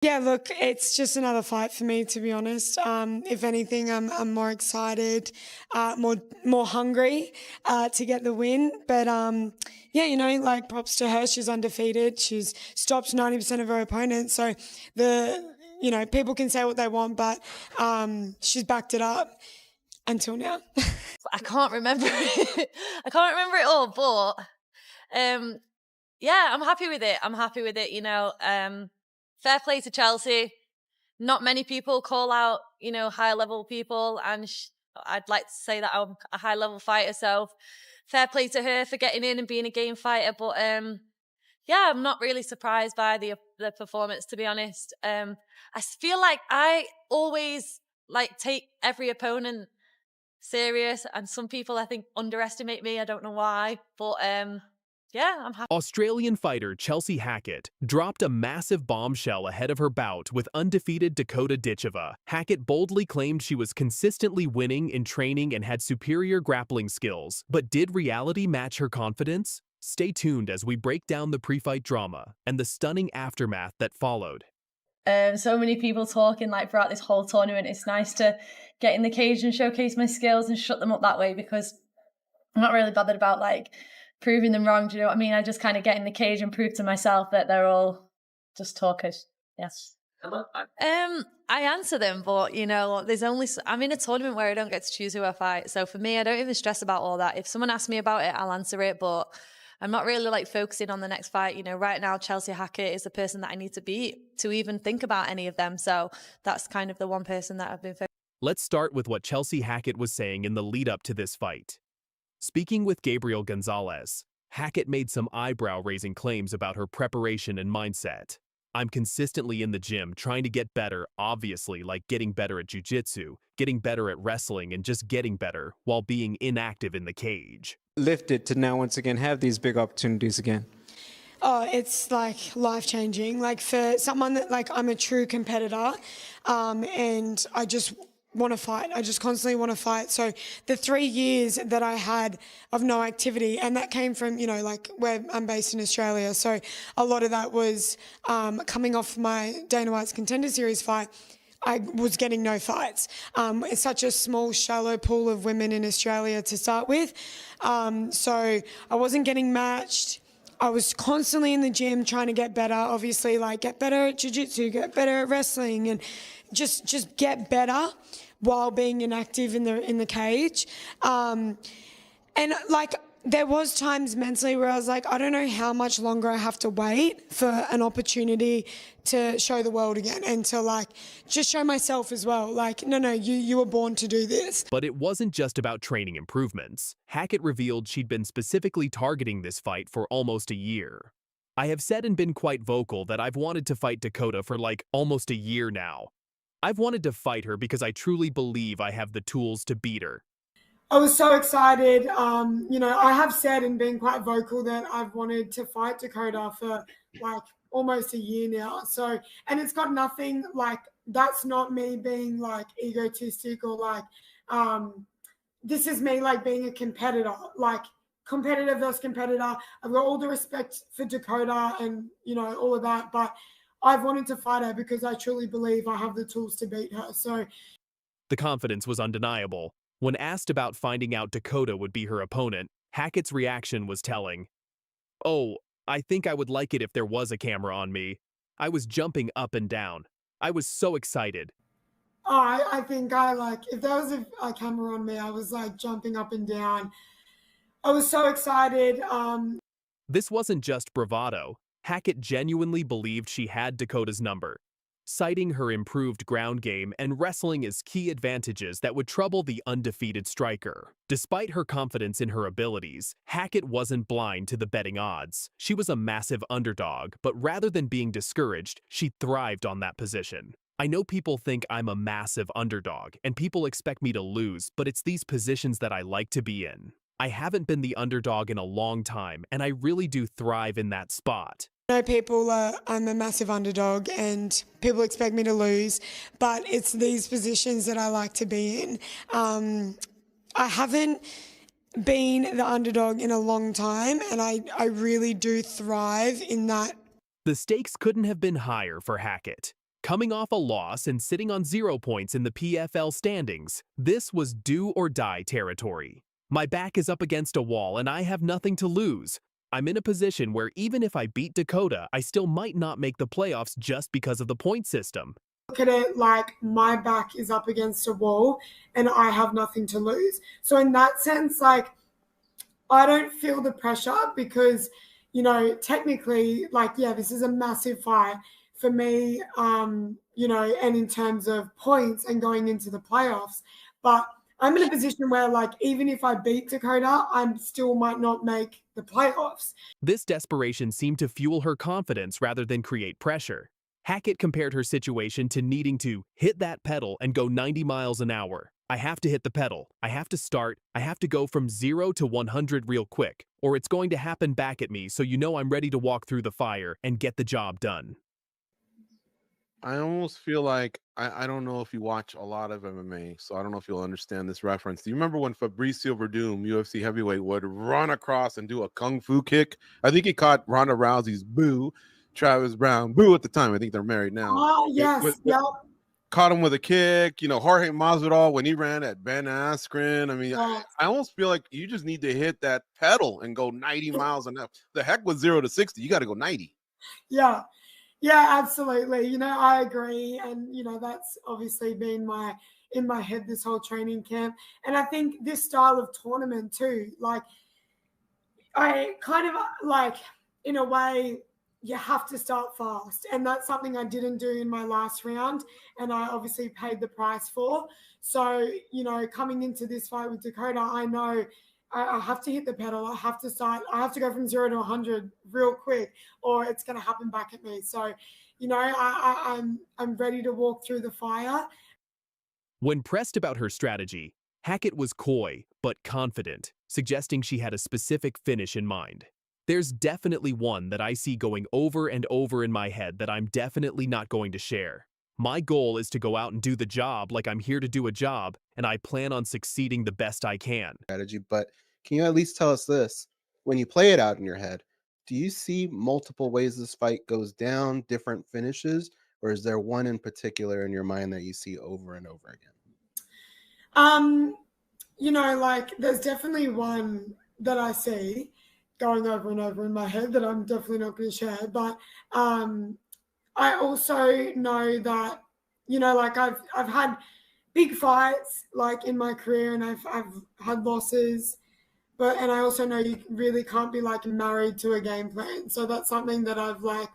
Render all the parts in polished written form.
Yeah, look, it's just another fight for me, to be honest. If anything, I'm more excited, more hungry to get the win. But yeah, you know, like props to her. She's undefeated. She's stopped 90% of her opponents. So you know, people can say what they want, but she's backed it up until now. I can't remember it. I can't remember it all, but yeah, I'm happy with it. I'm happy with it. You know. Fair play to Chelsea. Not many people call out, you know, higher level people, and I'd like to say that I'm a high level fighter. So fair play to her for getting in and being a game fighter. But yeah, I'm not really surprised by the performance, to be honest. I feel like I always like take every opponent serious, and some people I think underestimate me. I don't know why, but yeah, I'm happy. Australian fighter Chelsea Hackett dropped a massive bombshell ahead of her bout with undefeated Dakota Ditcheva. Hackett boldly claimed she was consistently winning in training and had superior grappling skills. But did reality match her confidence? Stay tuned as we break down the pre-fight drama and the stunning aftermath that followed. So many people talking like throughout this whole tournament. It's nice to get in the cage and showcase my skills and shut them up that way, because I'm not really bothered about like proving them wrong. Do you know what I mean? I just kind of get in the cage and prove to myself that they're all just talkers. Yes. I answer them, but you know, I'm in a tournament where I don't get to choose who I fight. So for me, I don't even stress about all that. If someone asks me about it, I'll answer it, but I'm not really like focusing on the next fight. You know, right now, Chelsea Hackett is the person that I need to beat to even think about any of them. So that's kind of the one person that I've been focusing. Let's start with what Chelsea Hackett was saying in the lead up to this fight. Speaking with Gabriel Gonzalez, Hackett made some eyebrow-raising claims about her preparation and mindset. I'm consistently in the gym trying to get better, obviously, like getting better at jiu-jitsu, getting better at wrestling, and just getting better while being inactive in the cage. Lifted to now once again have these big opportunities again? Oh, it's like life-changing. Like for someone that like I'm a true competitor, and I just want to fight. I just constantly want to fight. So the 3 years that I had of no activity, and that came from, you know, like where I'm based in Australia. So a lot of that was coming off my Dana White's Contender Series fight. I was getting no fights. It's such a small, shallow pool of women in Australia to start with. So I wasn't getting matched. I was constantly in the gym trying to get better, obviously, like get better at jiu-jitsu, get better at wrestling, and just get better while being inactive in the cage. And like there was times mentally where I was like, I don't know how much longer I have to wait for an opportunity to show the world again and to like just show myself as well. Like, no, you were born to do this. But it wasn't just about training improvements. Hackett revealed she'd been specifically targeting this fight for almost a year. I have said and been quite vocal that I've wanted to fight Dakota for like almost a year now. I've wanted to fight her because I truly believe I have the tools to beat her. I was so excited. You know, I have said and been quite vocal that I've wanted to fight Dakota for like almost a year now. So, and it's got nothing like, that's not me being like egotistic or like, this is me like being a competitor, like competitor versus competitor. I've got all the respect for Dakota and, you know, all of that, but I've wanted to fight her because I truly believe I have the tools to beat her. So the confidence was undeniable. When asked about finding out Dakota would be her opponent, Hackett's reaction was telling. "Oh, I think I would like it if there was a camera on me. I was jumping up and down. I was so excited." Oh, I think if there was a camera on me, I was like jumping up and down. I was so excited. This wasn't just bravado. Hackett genuinely believed she had Dakota's number, citing her improved ground game and wrestling as key advantages that would trouble the undefeated striker. Despite her confidence in her abilities, Hackett wasn't blind to the betting odds. She was a massive underdog, but rather than being discouraged, she thrived on that position. I know people think I'm a massive underdog, and people expect me to lose, but it's these positions that I like to be in. I haven't been the underdog in a long time, and I really do thrive in that spot. I know people I'm a massive underdog and people expect me to lose, but it's these positions that I like to be in. I haven't been the underdog in a long time, and I really do thrive in that. The stakes couldn't have been higher for Hackett. Coming off a loss and sitting on 0 points in the PFL standings, this was do-or-die territory. My back is up against a wall and I have nothing to lose. I'm in a position where even if I beat Dakota, I still might not make the playoffs just because of the point system. Look at it like my back is up against a wall and I have nothing to lose. So in that sense, like, I don't feel the pressure because, you know, technically, like, yeah, this is a massive fight for me, you know, and in terms of points and going into the playoffs. But I'm in a position where, like, even if I beat Dakota, I still might not make the playoffs. This desperation seemed to fuel her confidence rather than create pressure. Hackett compared her situation to needing to hit that pedal and go 90 miles an hour. I have to hit the pedal. I have to start. I have to go from 0 to 100 real quick, or it's going to happen back at me, so you know I'm ready to walk through the fire and get the job done. I almost feel like, I don't know if you watch a lot of MMA, so I don't know if you'll understand this reference. Do you remember when Fabricio Verdum, UFC heavyweight, would run across and do a kung fu kick? I think he caught Ronda Rousey's boo, Travis Brown, boo at the time. I think they're married now. Oh, yes, yeah. Caught him with a kick. You know, Jorge Masvidal, when he ran at Ben Askren. I mean, Yes. I almost feel like you just need to hit that pedal and go 90 miles an hour. The heck with 0 to 60. You got to go 90. Yeah. Yeah, absolutely. You know, I agree. And, you know, that's obviously been in my head this whole training camp. And I think this style of tournament too, like, I kind of like, in a way, you have to start fast. And that's something I didn't do in my last round. And I obviously paid the price for. So, you know, coming into this fight with Dakota, I know I have to hit the pedal. I have to start. I have to go from 0 to 100 real quick, or it's going to happen back at me. So, you know, I'm ready to walk through the fire. When pressed about her strategy, Hackett was coy but confident, suggesting she had a specific finish in mind. There's definitely one that I see going over and over in my head that I'm definitely not going to share. My goal is to go out and do the job like I'm here to do a job, and I plan on succeeding the best I can. Strategy, but can you at least tell us this? When you play it out in your head, do you see multiple ways this fight goes down, different finishes, or is there one in particular in your mind that you see over and over again? You know, like, there's definitely one that I see going over and over in my head that I'm definitely not going to share. But I also know that, you know, like, I've had big fights like in my career, and I've had losses, and I also know you really can't be like married to a game plan. So that's something that I've like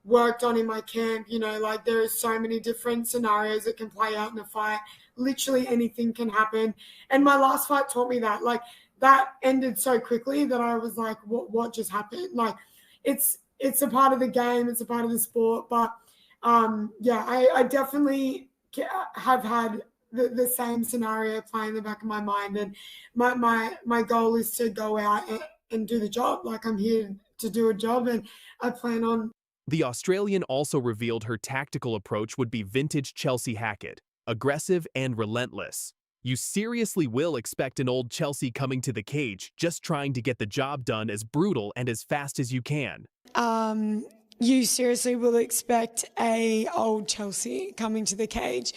worked on in my camp. You know, like, there is so many different scenarios that can play out in a fight. Literally anything can happen. And my last fight taught me that. Like, that ended so quickly that I was like, what just happened? Like, it's a part of the game. It's a part of the sport. But yeah, I definitely have had the same scenario play in the back of my mind. And my goal is to go out and do the job. Like, I'm here to do a job, and I plan on. The Australian also revealed her tactical approach would be vintage Chelsea Hackett, aggressive and relentless. You seriously will expect an old Chelsea coming to the cage, just trying to get the job done as brutal and as fast as you can. You seriously will expect a old Chelsea coming to the cage.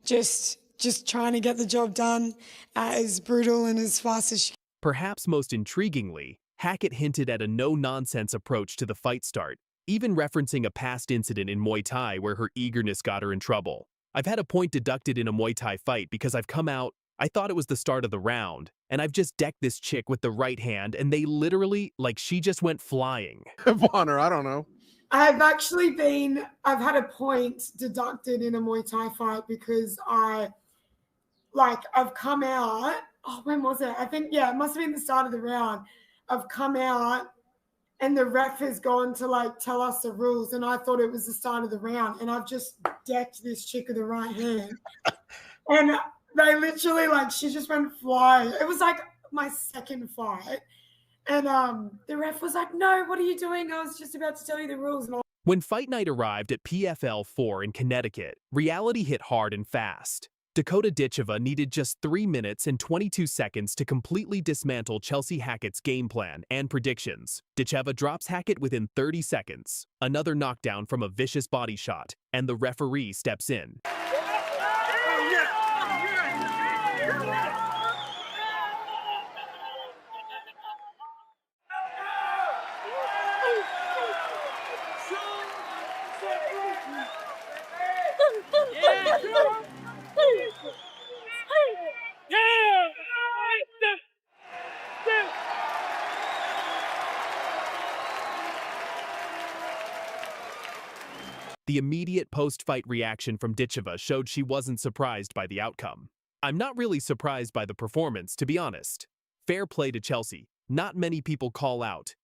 Just trying to get the job done as brutal and as fast as she. Perhaps most intriguingly, Hackett hinted at a no-nonsense approach to the fight start, even referencing a past incident in Muay Thai where her eagerness got her in trouble. I've had a point deducted in a Muay Thai fight because I've come out, I thought it was the start of the round, and I've just decked this chick with the right hand, and they literally, like, she just went flying. Bonner, I don't know. I've had a point deducted in a Muay Thai fight because I've come out, when was it? I think, yeah, it must have been the start of the round. I've come out and the ref has gone to like tell us the rules, and I thought it was the start of the round, and I've just decked this chick with the right hand. And they literally, like, she just went flying. It was like my second fight. And the ref was like, no, what are you doing? I was just about to tell you the rules. And When fight night arrived at PFL 4 in Connecticut, reality hit hard and fast. Dakota Ditcheva needed just 3 minutes and 22 seconds to completely dismantle Chelsea Hackett's game plan and predictions. Ditcheva drops Hackett within 30 seconds, another knockdown from a vicious body shot, and the referee steps in. The immediate post-fight reaction from Ditcheva showed she wasn't surprised by the outcome. I'm not really surprised by the performance, to be honest. Fair play to Chelsea. Not many people call out,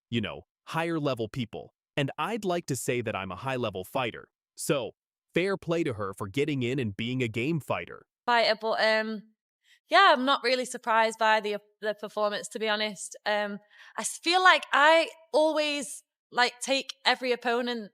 higher-level people. And I'd like to say that I'm a high-level fighter. So, fair play to her for getting in and being a game fighter. Fighter, but yeah, I'm not really surprised by the performance, to be honest. I feel like I always take every opponent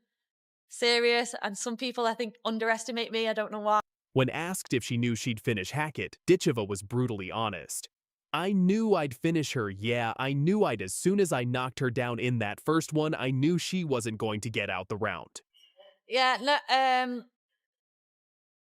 serious, and some people I think underestimate me. I don't know why. When asked if she knew she'd finish Hackett, Ditcheva was brutally honest. I knew I'd finish her, yeah, I knew I'd. As soon as I knocked her down in that first one, I knew she wasn't going to get out the round. Yeah, no,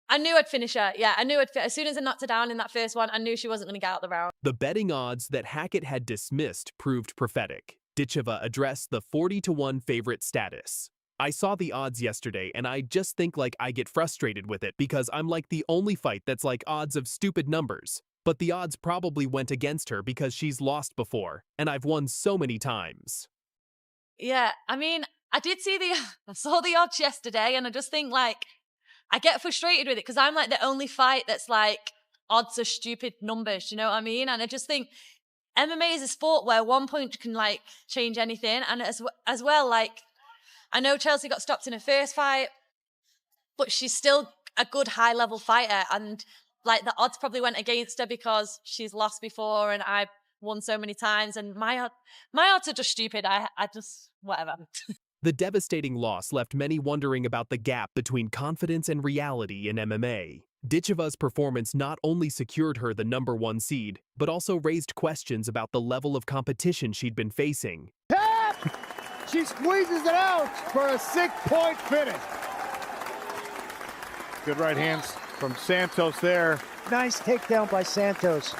I knew I'd finish her. Yeah, I knew as soon as I knocked her down in that first one, I knew she wasn't going to get out the round. The betting odds that Hackett had dismissed proved prophetic. Ditcheva addressed the 40-1 favorite status. I saw the odds yesterday, and I just think I get frustrated with it because I'm the only fight that's odds of stupid numbers. But the odds probably went against her because she's lost before, and I've won so many times. Yeah, I mean, I saw the odds yesterday, and I just think I get frustrated with it because I'm the only fight that's odds are stupid numbers, you know what I mean? And I just think MMA is a sport where one punch can change anything, and as well I know Chelsea got stopped in her first fight, but she's still a good high-level fighter, and the odds probably went against her because she's lost before and I won so many times, and my odds are just stupid. I just, whatever. The devastating loss left many wondering about the gap between confidence and reality in MMA. Ditcheva's performance not only secured her the #1 seed, but also raised questions about the level of competition she'd been facing. She squeezes it out for a 6-point finish. Good right hands from Santos there. Nice takedown by Santos.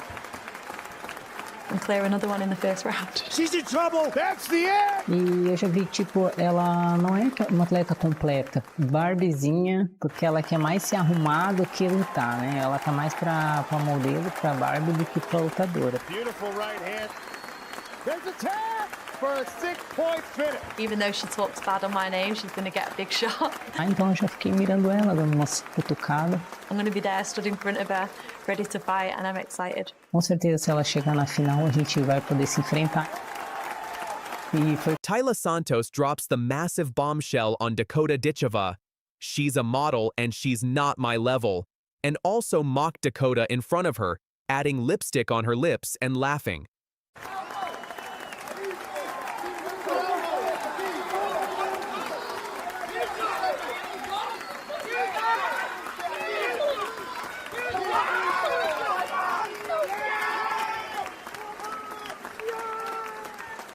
And clear another one in the first round. She's in trouble. That's the end. E eu já vi que, ela não é uma atleta completa. Barbiezinha, porque ela quer mais se arrumar do que lutar, né? Ela tá mais pra modelo, pra Barbie, do que pra lutadora. Beautiful right hand. There's a tap for a 6-point finish. Even though she talks bad on my name, she's going to get a big shot. Então eu já fiquei mirando ela, dando umas cutucadas. I'm going to be there, stood in front of her, ready to fight, and I'm excited. Com certeza, se ela chegar na final, a gente vai poder se enfrentar. Tyla Santos drops the massive bombshell on Dakota Ditcheva. She's a model and she's not my level. And also mocked Dakota in front of her, adding lipstick on her lips and laughing.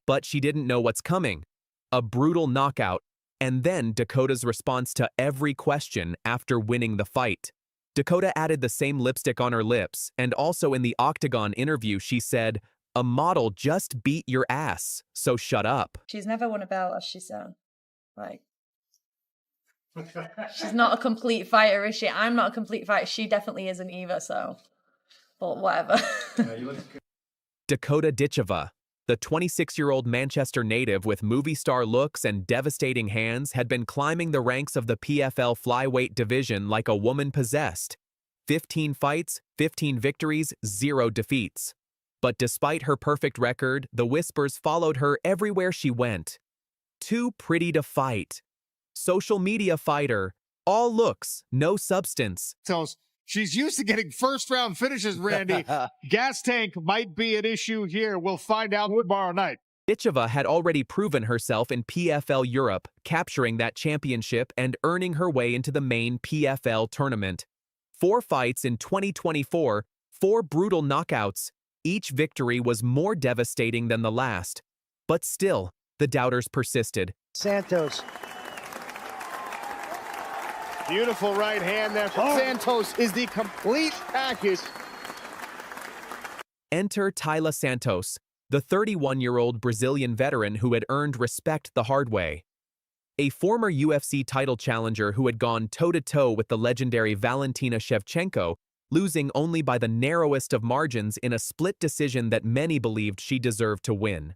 But she didn't know what's coming. A brutal knockout, and then Dakota's response to every question after winning the fight. Dakota added the same lipstick on her lips, and also in the Octagon interview she said, "A model just beat your ass, so shut up." She's never won a belt, as she said. She's not a complete fighter, is she? I'm not a complete fighter. She definitely isn't either, so. But whatever. Dakota Ditcheva, the 26-year-old Manchester native with movie star looks and devastating hands, had been climbing the ranks of the PFL flyweight division like a woman possessed. 15 fights, 15 victories, 0 defeats. But despite her perfect record, the whispers followed her everywhere she went. Too pretty to fight. Social media fighter. All looks, no substance. She's used to getting first-round finishes, Randy. Gas tank might be an issue here. We'll find out tomorrow night. Ditcheva had already proven herself in PFL Europe, capturing that championship and earning her way into the main PFL tournament. 4 fights in 2024, 4 brutal knockouts. Each victory was more devastating than the last. But still, the doubters persisted. Santos. Beautiful right hand there from Santos is the complete package. Enter Taila Santos, the 31-year-old Brazilian veteran who had earned respect the hard way. A former UFC title challenger who had gone toe-to-toe with the legendary Valentina Shevchenko, losing only by the narrowest of margins in a split decision that many believed she deserved to win.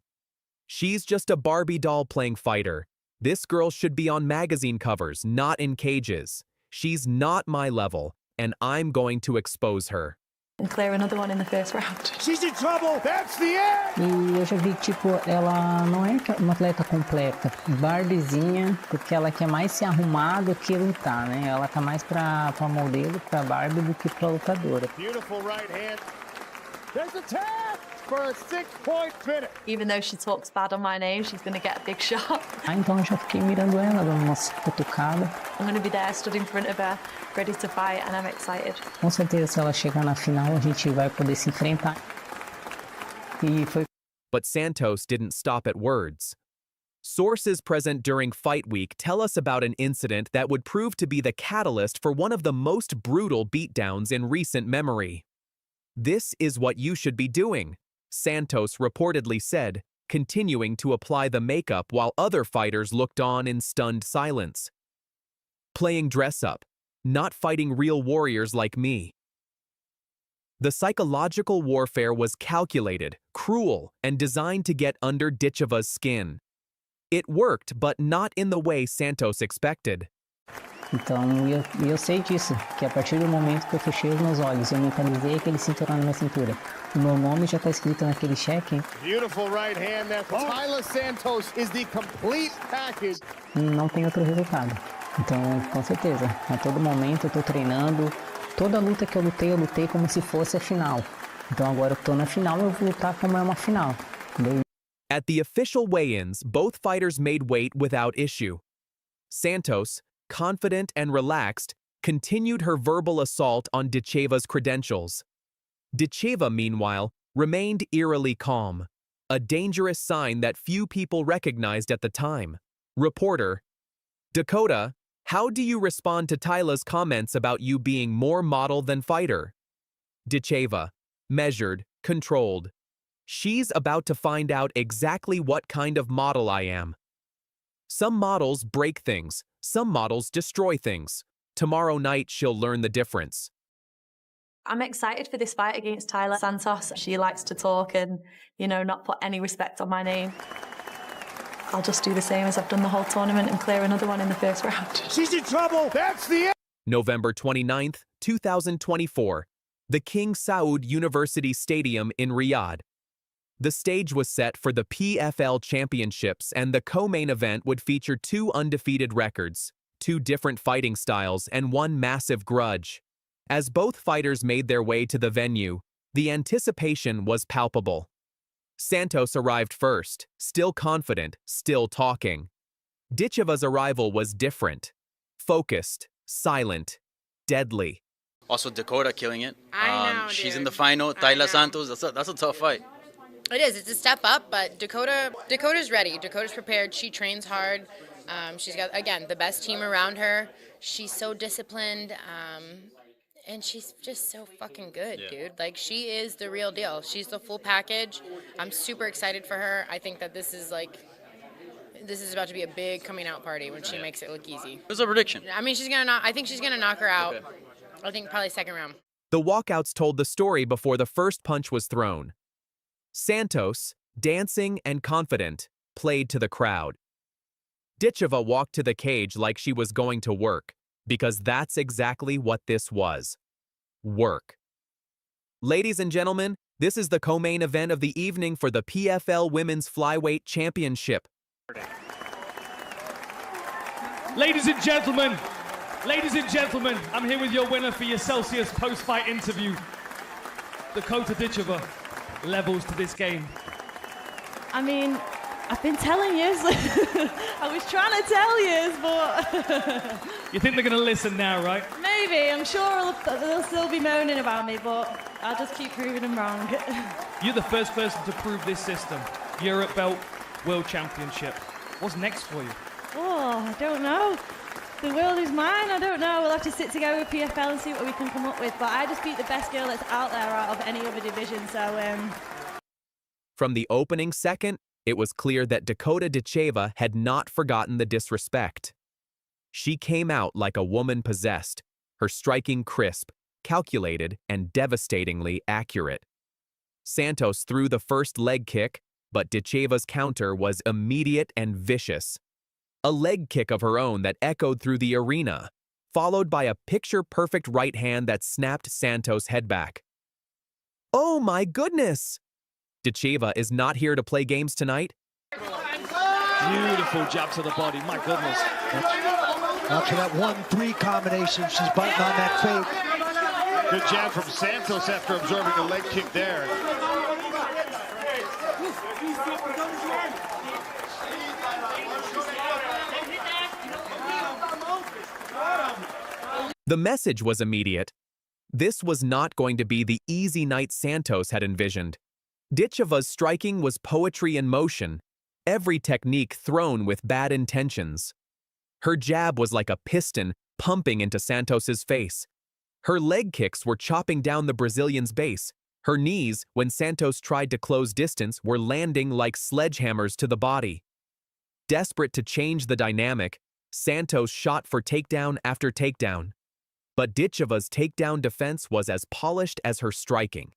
She's just a Barbie doll playing fighter. This girl should be on magazine covers, not in cages. She's not my level, and I'm going to expose her. And clear another one in the first round. She's in trouble. That's the end. E eu já vi que, tipo, ela não é uma atleta completa, Barbiezinha, porque ela quer mais se arrumar do que lutar, né? Ela tá mais pra modelo, pra Barbie, do que pra lutadora. Beautiful right hand. There's a tap for a 6-point finish. Even though she talks bad on my name, she's going to get a big shot. Então eu já fiquei mirando ela, dando umas cutucadas. I'm going to be there, stood in front of her, ready to fight, and I'm excited. Com certeza, se ela chegar na final, a gente vai poder se enfrentar. E foi. But Santos didn't stop at words. Sources present during Fight Week tell us about an incident that would prove to be the catalyst for one of the most brutal beatdowns in recent memory. "This is what you should be doing," Santos reportedly said, continuing to apply the makeup while other fighters looked on in stunned silence. "Playing dress-up, not fighting real warriors like me." The psychological warfare was calculated, cruel, and designed to get under Ditcheva's skin. It worked, but not in the way Santos expected. Então, eu sei disso, que a partir do momento que eu fechei os meus olhos, eu mentalizei aquele cinturão na minha cintura. O meu nome já está escrito naquele cheque. Beautiful right hand there. Taila Santos is the complete package. Não tem outro resultado. Então, com certeza, a todo momento eu estou treinando. Toda luta que eu lutei como se fosse a final. Então agora eu estou na final, eu vou lutar como é uma final. At the official weigh-ins, both fighters made weight without issue. Santos, confident and relaxed, continued her verbal assault on Ditcheva's credentials. Ditcheva, meanwhile, remained eerily calm, a dangerous sign that few people recognized at the time. Reporter: Dakota, how do you respond to Taila's comments about you being more model than fighter? Ditcheva: measured, controlled. She's about to find out exactly what kind of model I am. Some models break things, some models destroy things. Tomorrow night she'll learn the difference. I'm excited for this fight against Taila Santos. She likes to talk and, not put any respect on my name. I'll just do the same as I've done the whole tournament and clear another one in the first round. She's in trouble. That's the end. November 29th, 2024. The King Saud University Stadium in Riyadh. The stage was set for the PFL Championships, and the co-main event would feature 2 undefeated records, 2 different fighting styles, and 1 massive grudge. As both fighters made their way to the venue, the anticipation was palpable. Santos arrived first, still confident, still talking. Ditcheva's arrival was different. Focused, silent, deadly. Also, Dakota killing it. I know, she's dude. in the final. Taila Santos, that's a tough fight. It is. It's a step up, but Dakota's ready. Dakota's prepared. She trains hard. She's got, again, the best team around her. She's so disciplined, and she's just so fucking good, dude. Like, she is the real deal. She's the full package. I'm super excited for her. I think that this is about to be a big coming out party when she makes it look easy. What's a prediction? I mean, I think she's gonna knock her out. Okay. I think probably second round. The walkouts told the story before the first punch was thrown. Santos, dancing and confident, played to the crowd. Ditcheva walked to the cage like she was going to work, because that's exactly what this was. Work. Ladies and gentlemen, this is the co-main event of the evening for the PFL Women's Flyweight Championship. Ladies and gentlemen, I'm here with your winner for your Celsius post-fight interview. Dakota Ditcheva. Levels to this game. I mean, I've been telling you. I was trying to tell you, but You think they're going to listen now, right? Maybe. I'm sure they'll still be moaning about me, but I'll just keep proving them wrong. You're the first person to prove this system. Europe belt, World Championship. What's next for you? Oh, I don't know. The world is mine. I don't know. We'll have to sit together with PFL and see what we can come up with. But I just beat the best girl that's out there out of any other division. So, From the opening second, it was clear that Dakota Ditcheva had not forgotten the disrespect. She came out like a woman possessed, her striking crisp, calculated, and devastatingly accurate. Santos threw the first leg kick, but Ditcheva's counter was immediate and vicious. A leg kick of her own that echoed through the arena, followed by a picture-perfect right hand that snapped Santos' head back. Oh my goodness! Ditcheva is not here to play games tonight? Beautiful jab to the body, my goodness. After that 1-3 combination, she's biting on that fake. Good jab from Santos after absorbing a leg kick there. The message was immediate. This was not going to be the easy night Santos had envisioned. Ditcheva's striking was poetry in motion, every technique thrown with bad intentions. Her jab was like a piston pumping into Santos's face. Her leg kicks were chopping down the Brazilian's base. Her knees, when Santos tried to close distance, were landing like sledgehammers to the body. Desperate to change the dynamic, Santos shot for takedown after takedown. But Ditcheva's takedown defense was as polished as her striking.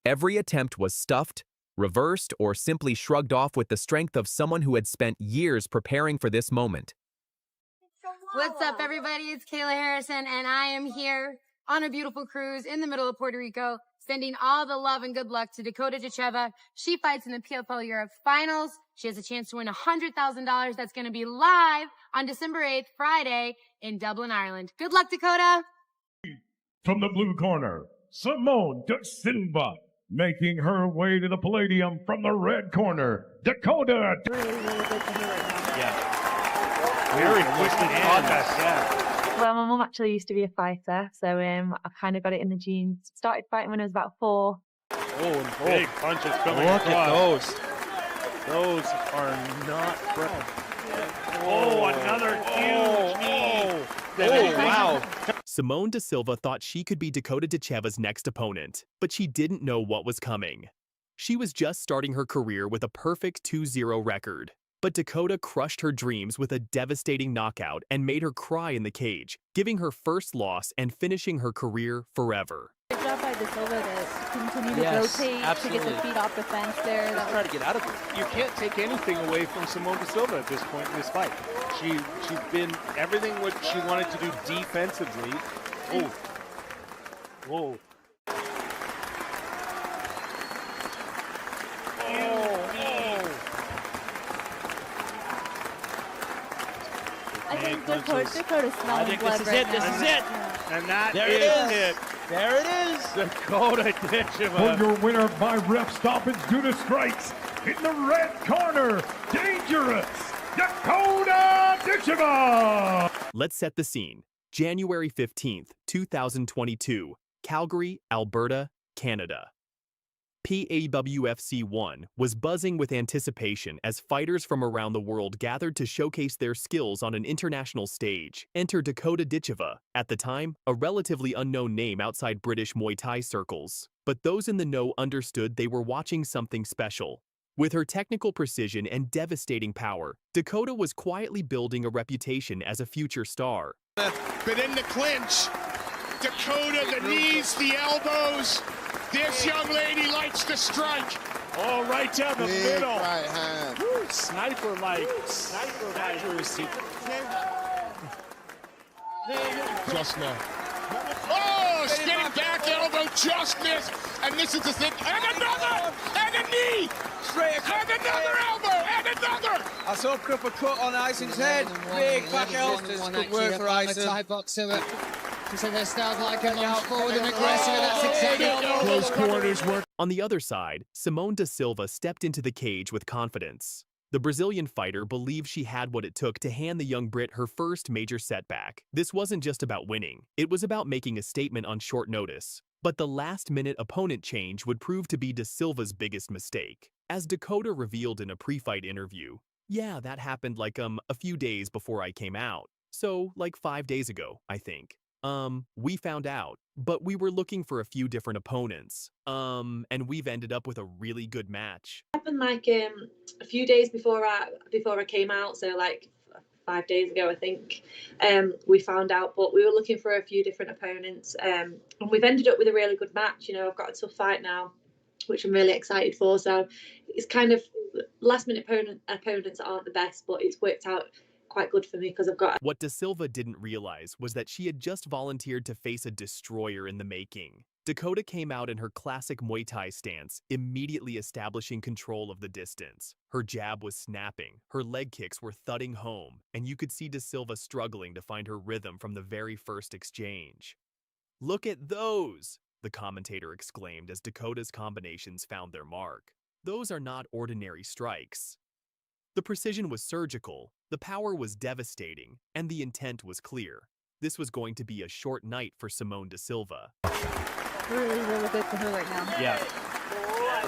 Every attempt was stuffed, reversed, or simply shrugged off with the strength of someone who had spent years preparing for this moment. What's up, everybody? It's Kayla Harrison, and I am here on a beautiful cruise in the middle of Puerto Rico, sending all the love and good luck to Dakota Ditcheva. She fights in the PFL Europe Finals. She has a chance to win $100,000. That's going to be live on December 8th, Friday, in Dublin, Ireland. Good luck, Dakota! From the blue corner, Simone Ditcheva, making her way to the palladium from the red corner, Dakota. really, really good to hear it now. Yeah. Very twisted contest, yeah. Well, my mum actually used to be a fighter, so I kind of got it in the genes. Started fighting when I was about 4. Oh, big punches coming Look across. at those. Those are not brown. Oh, another huge knee. Oh, wow. Simone da Silva thought she could be Dakota Ditcheva's next opponent, but she didn't know what was coming. She was just starting her career with a perfect 2-0 record, but Dakota crushed her dreams with a devastating knockout and made her cry in the cage, giving her first loss and finishing her career forever. Good job by Da Silva to continue to Yes, rotate, absolutely. to get the feet off the fence there. Let's try to get out of it. You can't take anything away from Simone da Silva at this point in this fight. She's been everything what she wanted to do defensively. Oh. Whoa. I think Dakota's smelling I think blood this is right it. This now. is it. And that There is it is. it. There it is. Dakota Ditcheva. For your winner by ref stoppage due to strikes, in the red corner, dangerous, Dakota Ditcheva. Let's set the scene. January 15th, 2022, Calgary, Alberta, Canada. PAWFC 1 was buzzing with anticipation as fighters from around the world gathered to showcase their skills on an international stage. Enter Dakota Ditcheva, at the time, a relatively unknown name outside British Muay Thai circles. But those in the know understood they were watching something special. With her technical precision and devastating power, Dakota was quietly building a reputation as a future star. But in the clinch, Dakota, the knees, the elbows. This young lady likes to strike. Oh, right down the Big middle. right hand. Sniper-like accuracy. Just now. Oh, spinning back elbow, just missed. And this is the thing. And another! And a knee! And another elbow! And another! I saw Cripper cut on Ison's head. Big back elbow. Good work for Ison. Thai boxer. So their styles like a launch forward and aggressive, and that's exactly Close quarters work. On the other side, Simone da Silva stepped into the cage with confidence. The Brazilian fighter believed she had what it took to hand the young Brit her first major setback. This wasn't just about winning, it was about making a statement on short notice. But the last-minute opponent change would prove to be Da Silva's biggest mistake. As Dakota revealed in a pre-fight interview, "Yeah, that happened like a few days before I came out. So, like 5 days ago, I think. We found out, but we were looking for a few different opponents. And we've ended up with a really good match." Happened like a few days before I came out, so like 5 days ago, I think. We found out, but we were looking for a few different opponents, and we've ended up with a really good match. You know, I've got a tough fight now, which I'm really excited for. So it's kind of last minute opponents aren't the best, but it's worked out quite good for me because I've got. What Da Silva didn't realize was that she had just volunteered to face a destroyer in the making. Dakota came out in her classic Muay Thai stance, immediately establishing control of the distance. Her jab was snapping, her leg kicks were thudding home, and you could see Da Silva struggling to find her rhythm from the very first exchange. "Look at those!" the commentator exclaimed as Dakota's combinations found their mark. "Those are not ordinary strikes." The precision was surgical, the power was devastating, and the intent was clear. This was going to be a short night for Simone Da Silva. Really, really good for her right now. Yeah.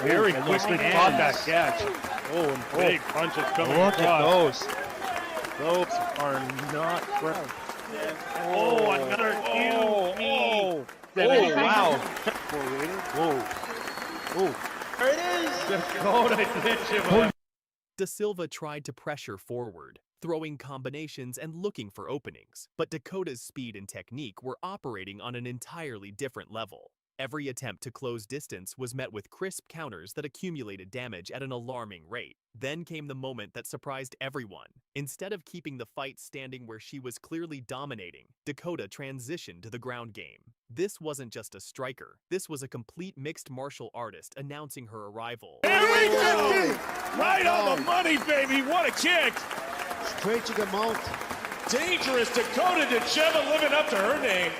Very quickly caught that catch. Oh, and big punches coming Look across. at those. Those are not ground. Oh, another huge knee. Oh, wow. Whoa. Whoa. There it is. Dakota Ditcheva. Da Silva tried to pressure forward, throwing combinations and looking for openings, but Dakota's speed and technique were operating on an entirely different level. Every attempt to close distance was met with crisp counters that accumulated damage at an alarming rate. Then came the moment that surprised everyone. Instead of keeping the fight standing where she was clearly dominating, Dakota transitioned to the ground game. This wasn't just a striker, this was a complete mixed martial artist announcing her arrival. There we go! Right on the money, baby! What a kick! Straight to the mount. Dangerous Dakota Ditcheva living up to her name.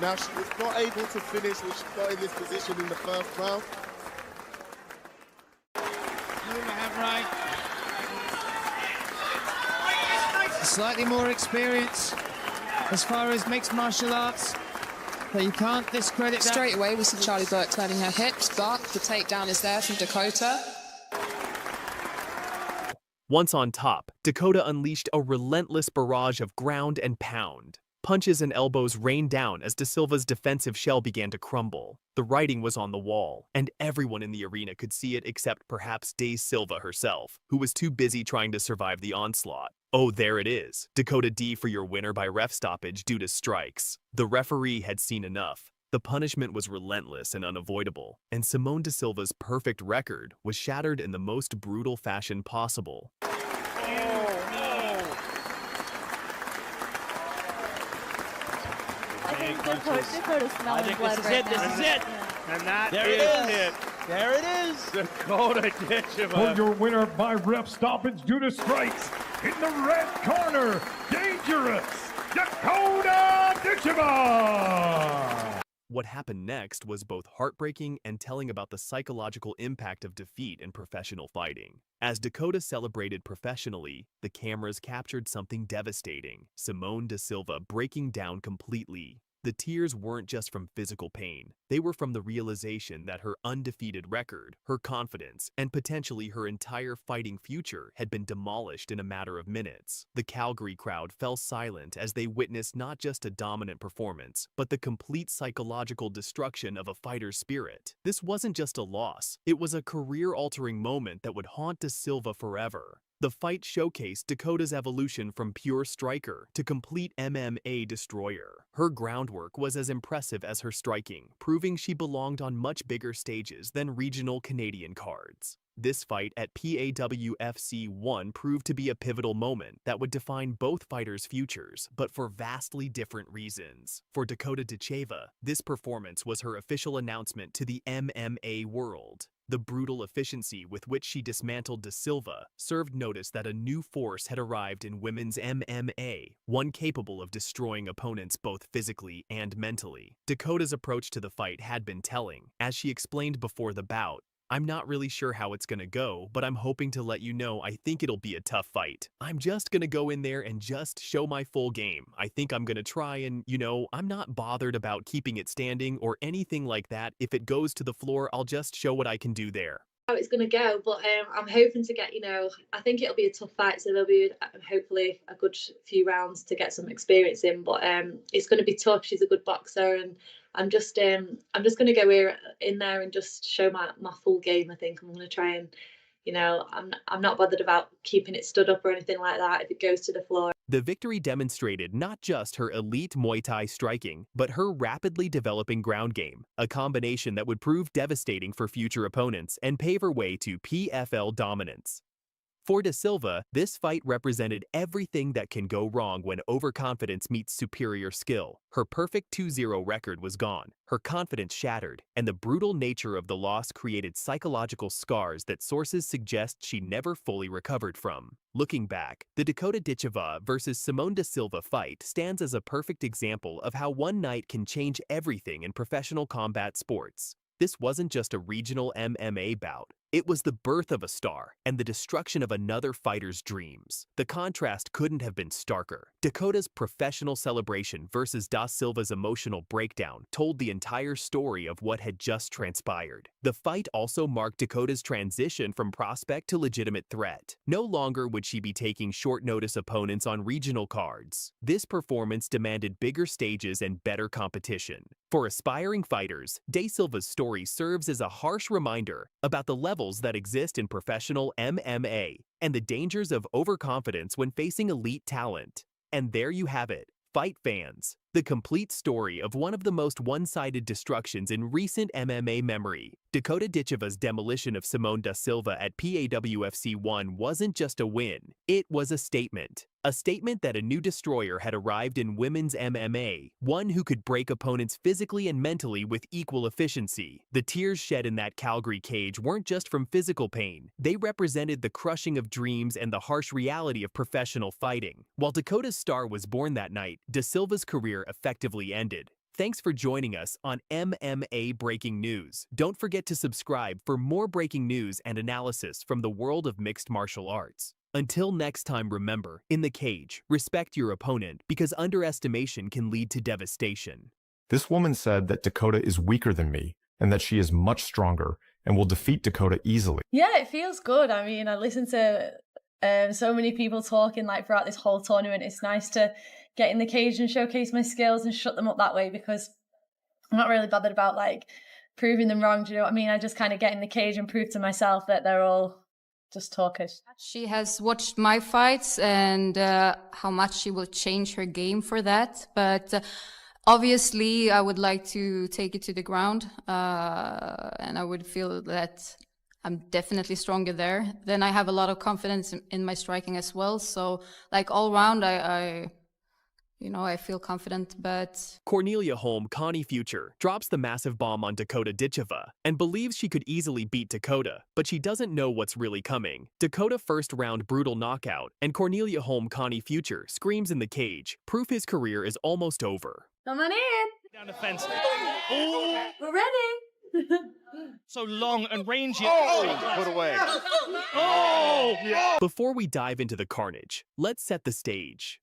Now, she was not able to finish when she got in this position in the first round. Slightly more experience as far as mixed martial arts, but you can't discredit that. Straight away we see Charlie Burke turning her hips, but the takedown is there from Dakota. Once on top, Dakota unleashed a relentless barrage of ground and pound. Punches and elbows rained down as Da Silva's defensive shell began to crumble. The writing was on the wall, and everyone in the arena could see it except perhaps Da Silva herself, who was too busy trying to survive the onslaught. Oh, there it is. Dakota D for your winner by ref stoppage due to strikes. The referee had seen enough. The punishment was relentless and unavoidable, and Simone Da Silva's perfect record was shattered in the most brutal fashion possible. Dakota's smelling blood right now. This is it. And that There is it is. it. There it is. Dakota Ditcheva. For your winner by ref stoppage due to strikes, in the red corner, dangerous, Dakota Ditcheva! What happened next was both heartbreaking and telling about the psychological impact of defeat in professional fighting. As Dakota celebrated professionally, the cameras captured something devastating: Simone Da Silva breaking down completely. The tears weren't just from physical pain. They were from the realization that her undefeated record, her confidence, and potentially her entire fighting future had been demolished in a matter of minutes. The Calgary crowd fell silent as they witnessed not just a dominant performance, but the complete psychological destruction of a fighter's spirit. This wasn't just a loss. It was a career-altering moment that would haunt Da Silva forever. The fight showcased Dakota's evolution from pure striker to complete MMA destroyer. Her groundwork was as impressive as her striking, proving she belonged on much bigger stages than regional Canadian cards. This fight at PAWFC 1 proved to be a pivotal moment that would define both fighters' futures, but for vastly different reasons. For Dakota Ditcheva, this performance was her official announcement to the MMA world. The brutal efficiency with which she dismantled Da Silva served notice that a new force had arrived in women's MMA, one capable of destroying opponents both physically and mentally. Dakota's approach to the fight had been telling. As she explained before the bout, I'm not really sure how it's gonna go, but I'm hoping to let you know I think it'll be a tough fight. I'm just gonna go in there and just show my full game. I think I'm gonna try and, I'm not bothered about keeping it standing or anything like that. If it goes to the floor, I'll just show what I can do there. How it's going to go, but I'm hoping to get, I think it'll be a tough fight, so there'll be hopefully a good few rounds to get some experience in, but it's going to be tough. She's a good boxer, and I'm just going to go in there and just show my full game. I think I'm going to try and, I'm not bothered about keeping it stood up or anything like that if it goes to the floor. The victory demonstrated not just her elite Muay Thai striking, but her rapidly developing ground game, a combination that would prove devastating for future opponents and pave her way to PFL dominance. For Ditcheva, this fight represented everything that can go wrong when overconfidence meets superior skill. Her perfect 2-0 record was gone, her confidence shattered, and the brutal nature of the loss created psychological scars that sources suggest she never fully recovered from. Looking back, the Dakota Ditcheva versus Simone da Silva fight stands as a perfect example of how one night can change everything in professional combat sports. This wasn't just a regional MMA bout. It was the birth of a star and the destruction of another fighter's dreams. The contrast couldn't have been starker. Dakota's professional celebration versus Da Silva's emotional breakdown told the entire story of what had just transpired. The fight also marked Dakota's transition from prospect to legitimate threat. No longer would she be taking short-notice opponents on regional cards. This performance demanded bigger stages and better competition. For aspiring fighters, Da Silva's story serves as a harsh reminder about the levels that exist in professional MMA and the dangers of overconfidence when facing elite talent. And there you have it, fight fans. The complete story of one of the most one-sided destructions in recent MMA memory. Dakota Ditcheva's demolition of Simone da Silva at PAWFC 1 wasn't just a win, it was a statement. A statement that a new destroyer had arrived in women's MMA, one who could break opponents physically and mentally with equal efficiency. The tears shed in that Calgary cage weren't just from physical pain, they represented the crushing of dreams and the harsh reality of professional fighting. While Dakota's star was born that night, da Silva's career effectively ended. Thanks for joining us on MMA Breaking News. Don't forget to subscribe for more breaking news and analysis from the world of mixed martial arts. Until next time, remember, in the cage, respect your opponent because underestimation can lead to devastation. This woman said that Dakota is weaker than me and that she is much stronger and will defeat Dakota easily. Yeah, it feels good. I mean, I listened to so many people talking throughout this whole tournament. It's nice to get in the cage and showcase my skills and shut them up that way because I'm not really bothered about proving them wrong. Do you know what I mean? I just kind of get in the cage and prove to myself that they're all just talkers. She has watched my fights and how much she will change her game for that. But obviously, I would like to take it to the ground and I would feel that I'm definitely stronger there. Then I have a lot of confidence in my striking as well. So all around, I feel confident, but... Cornelia Holm, Connie Future, drops the massive bomb on Dakota Ditcheva and believes she could easily beat Dakota, but she doesn't know what's really coming. Dakota first round brutal knockout, and Cornelia Holm, Connie Future screams in the cage, proof his career is almost over. Come on in! Down the fence. Oh. We're ready! So long and rangy. Put away. Oh! Yeah. Before we dive into the carnage, let's set the stage.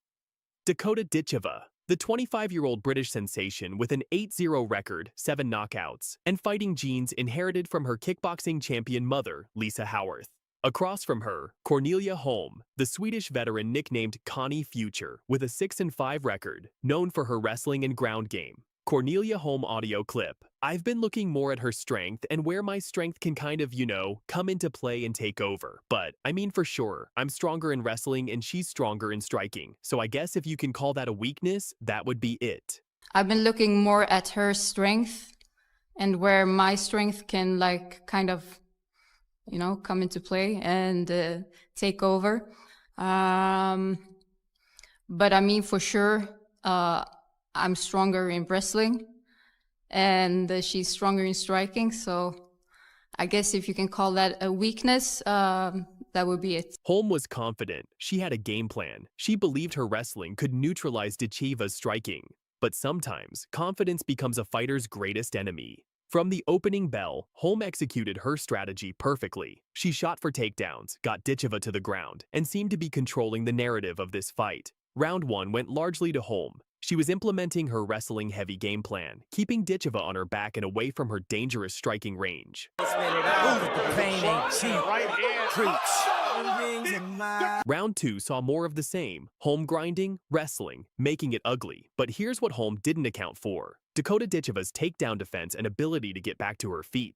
Dakota Ditcheva, the 25-year-old British sensation with an 8-0 record, 7 knockouts, and fighting genes inherited from her kickboxing champion mother, Lisa Howarth. Across from her, Cornelia Holm, the Swedish veteran nicknamed Connie Future, with a 6-5 record, known for her wrestling and ground game. Cornelia Holm audio clip. I've been looking more at her strength and where my strength can kind of, come into play and take over. But, I mean for sure, I'm stronger in wrestling and she's stronger in striking. So I guess if you can call that a weakness, that would be it. I've been looking more at her strength and where my strength can come into play and take over. But I mean for sure, I'm stronger in wrestling and she's stronger in striking. So I guess if you can call that a weakness, that would be it. Holm was confident. She had a game plan. She believed her wrestling could neutralize Ditcheva's striking. But sometimes, confidence becomes a fighter's greatest enemy. From the opening bell, Holm executed her strategy perfectly. She shot for takedowns, got Ditcheva to the ground, and seemed to be controlling the narrative of this fight. Round 1 went largely to Holm. She was implementing her wrestling-heavy game plan, keeping Ditcheva on her back and away from her dangerous striking range. Round 2 saw more of the same, Holm grinding, wrestling, making it ugly. But here's what Holm didn't account for: Dakota Ditcheva's takedown defense and ability to get back to her feet.